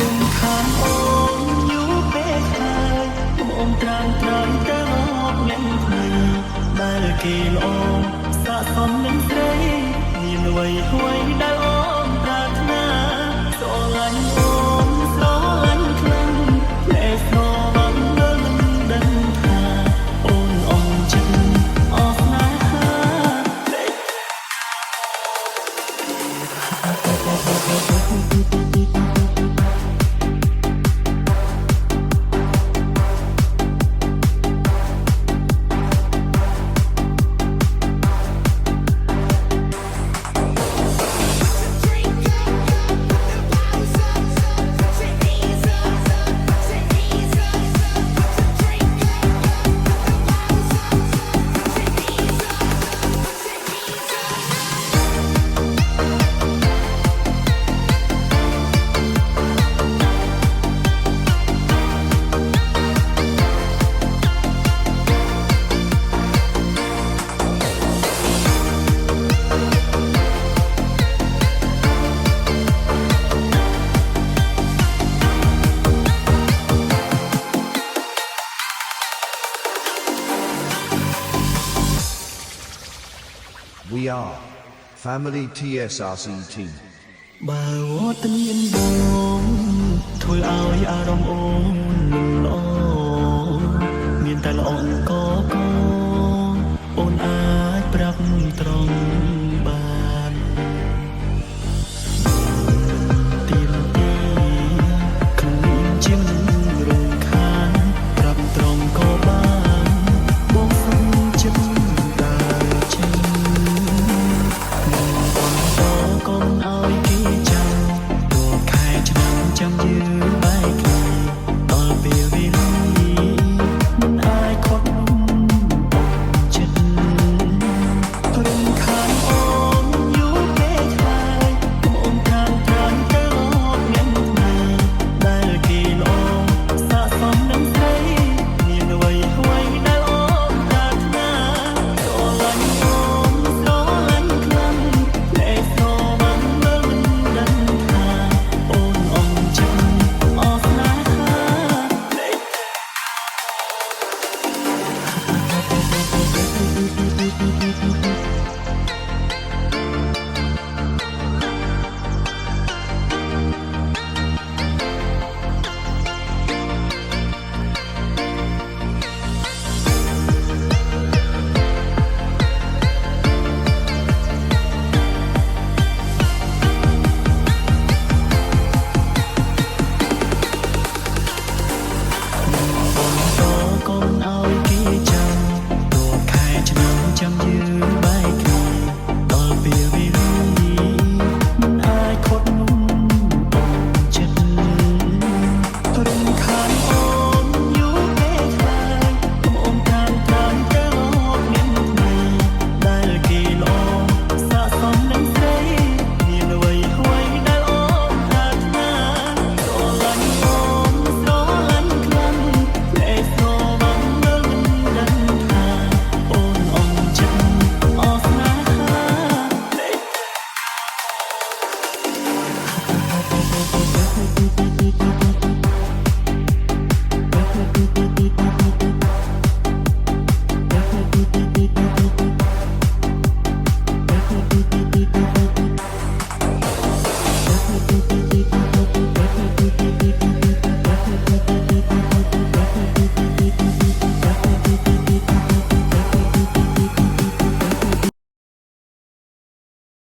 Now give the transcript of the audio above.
រំខានអូនយូរពេកហើយអូនត្រាំត្រង់តែមកញ៉ាំគ្នាដែលគេល្អស័ក្តិសមនឹងស្រីមានអ្វីអ្វីដែលអូនប្រាថ្នាស្រឡាញ់អូនស្រឡាញ់ខ្លាំងតែស្រឡាញ់មិនដឹងថាអូនអងចិត្តអស់ស្នេហា We are Family TSRC team. បើវត្តមានបងធ្វើឲ្យអារម្មណ៍អូនល្អមានតែល្អអង្គក